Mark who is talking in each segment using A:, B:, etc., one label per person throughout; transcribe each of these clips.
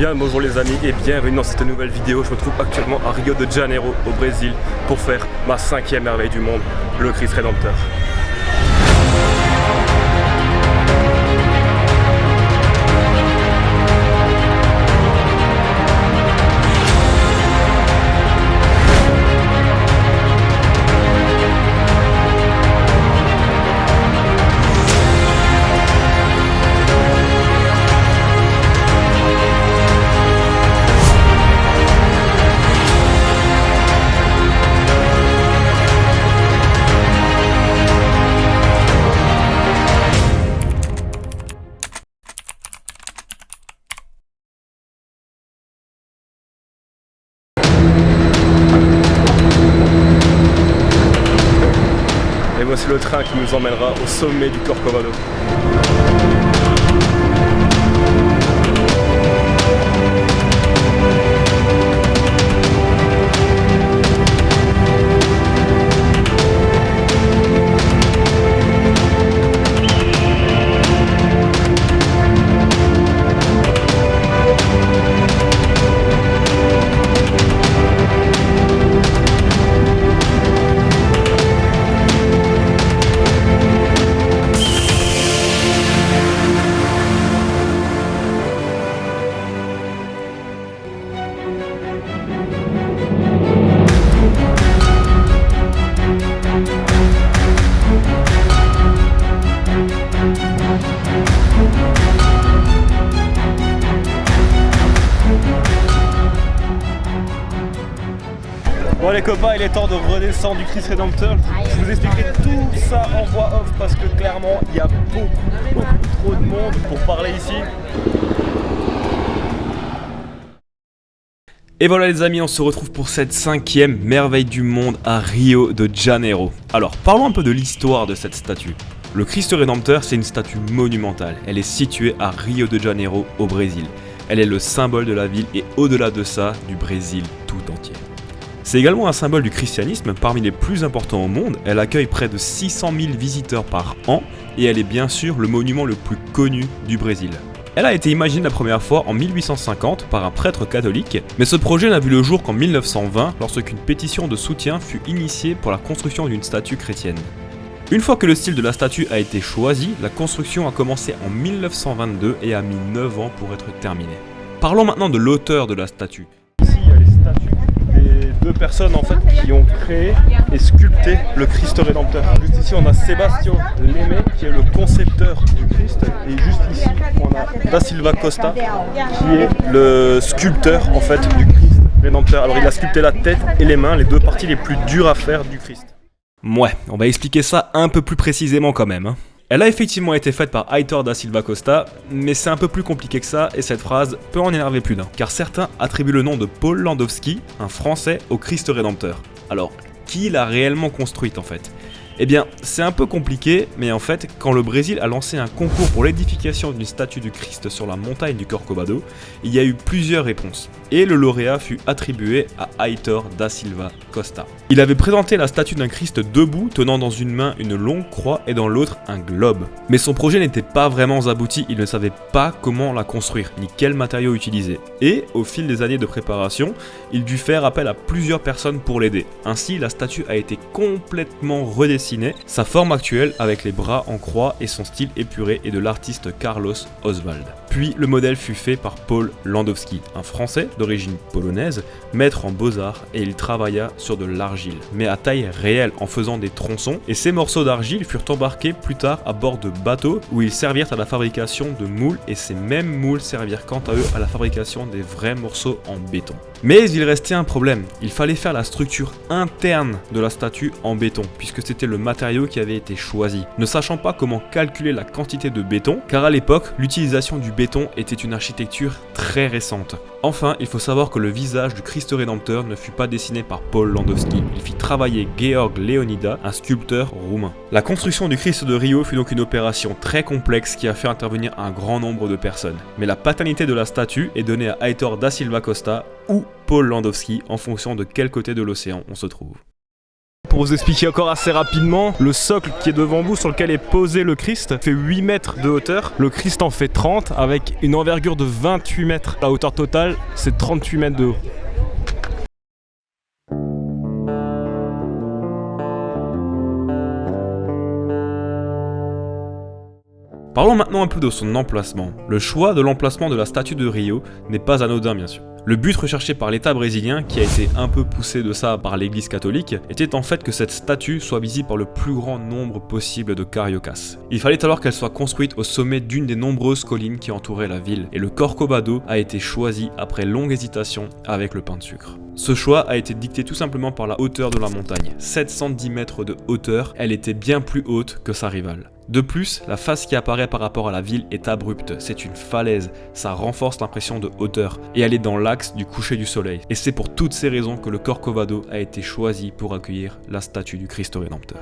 A: Bien bonjour les amis et bienvenue dans cette nouvelle vidéo. Je me trouve actuellement à Rio de Janeiro au Brésil pour faire ma 5e merveille du monde, le Christ Rédempteur. Et voici le train qui nous emmènera au sommet du Corcovado. Bon les copains, il est temps de redescendre du Christ Rédempteur. Je vous expliquerai tout ça en voix off parce que clairement il y a beaucoup trop de monde pour parler ici. Et voilà les amis, on se retrouve pour cette 5e merveille du monde à Rio de Janeiro. Alors parlons un peu de l'histoire de cette statue. Le Christ Rédempteur, c'est une statue monumentale. Elle est située à Rio de Janeiro au Brésil. Elle est le symbole de la ville et au-delà de ça, du Brésil tout entier. C'est également un symbole du christianisme parmi les plus importants au monde. Elle accueille près de 600 000 visiteurs par an et elle est bien sûr le monument le plus connu du Brésil. Elle a été imaginée la première fois en 1850 par un prêtre catholique, mais ce projet n'a vu le jour qu'en 1920 lorsqu'une pétition de soutien fut initiée pour la construction d'une statue chrétienne. Une fois que le style de la statue a été choisi, la construction a commencé en 1922 et a mis 9 ans pour être terminée. Parlons maintenant de l'auteur de la statue. Ici, il y a les statues des deux personnes en fait qui ont créé et sculpté le Christ Rédempteur. Juste ici, on a Sebastião Leme qui est le concepteur du Christ et juste ici, on a Da Silva Costa qui est le sculpteur en fait du Christ Rédempteur. Alors, il a sculpté la tête et les mains, les deux parties les plus dures à faire du Christ. Ouais, on va expliquer ça un peu plus précisément quand même. Elle a effectivement été faite par Heitor da Silva Costa, mais c'est un peu plus compliqué que ça et cette phrase peut en énerver plus d'un. Car certains attribuent le nom de Paul Landowski, un Français, au Christ Rédempteur. Alors, qui l'a réellement construite en fait ? Eh bien, c'est un peu compliqué, mais en fait, quand le Brésil a lancé un concours pour l'édification d'une statue du Christ sur la montagne du Corcovado, il y a eu plusieurs réponses. Et le lauréat fut attribué à Heitor da Silva Costa. Il avait présenté la statue d'un Christ debout, tenant dans une main une longue croix et dans l'autre un globe. Mais son projet n'était pas vraiment abouti, il ne savait pas comment la construire, ni quels matériaux utiliser. Et, au fil des années de préparation, il dut faire appel à plusieurs personnes pour l'aider. Ainsi, la statue a été complètement redessinée. Sa forme actuelle avec les bras en croix et son style épuré est de l'artiste Carlos Oswald. Puis le modèle fut fait par Paul Landowski, un Français d'origine polonaise, maître en beaux-arts et il travailla sur de l'argile, mais à taille réelle en faisant des tronçons et ces morceaux d'argile furent embarqués plus tard à bord de bateaux où ils servirent à la fabrication de moules et ces mêmes moules servirent quant à eux à la fabrication des vrais morceaux en béton. Mais il restait un problème, il fallait faire la structure interne de la statue en béton puisque c'était le matériau qui avait été choisi, ne sachant pas comment calculer la quantité de béton car à l'époque l'utilisation du béton était une architecture très récente. Enfin, il faut savoir que le visage du Christ Rédempteur ne fut pas dessiné par Paul Landowski, il fit travailler Georg Leonida, un sculpteur roumain. La construction du Christ de Rio fut donc une opération très complexe qui a fait intervenir un grand nombre de personnes. Mais la paternité de la statue est donnée à Heitor da Silva Costa ou Paul Landowski en fonction de quel côté de l'océan on se trouve.
B: Pour vous expliquer encore assez rapidement, le socle qui est devant vous sur lequel est posé le Christ fait 8 mètres de hauteur. Le Christ en fait 30 avec une envergure de 28 mètres. La hauteur totale, c'est 38 mètres de haut.
A: Parlons maintenant un peu de son emplacement. Le choix de l'emplacement de la statue de Rio n'est pas anodin bien sûr. Le but recherché par l'État brésilien, qui a été un peu poussé de ça par l'église catholique, était en fait que cette statue soit visible par le plus grand nombre possible de cariocas. Il fallait alors qu'elle soit construite au sommet d'une des nombreuses collines qui entouraient la ville, et le Corcovado a été choisi après longue hésitation avec le pain de sucre. Ce choix a été dicté tout simplement par la hauteur de la montagne. 710 mètres de hauteur, elle était bien plus haute que sa rivale. De plus, la face qui apparaît par rapport à la ville est abrupte, c'est une falaise, ça renforce l'impression de hauteur, et elle est dans l'axe du coucher du soleil. Et c'est pour toutes ces raisons que le Corcovado a été choisi pour accueillir la statue du Christ Rédempteur.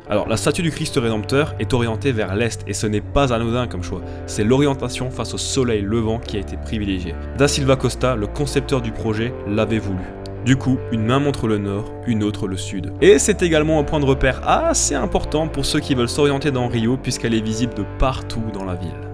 A: Alors, la statue du Christ Rédempteur est orientée vers l'est, et ce n'est pas anodin comme choix, c'est l'orientation face au soleil levant qui a été privilégiée. Da Silva Costa, le concepteur du projet, l'avait voulu. Du coup, une main montre le nord, une autre le sud. Et c'est également un point de repère assez important pour ceux qui veulent s'orienter dans Rio puisqu'elle est visible de partout dans la ville.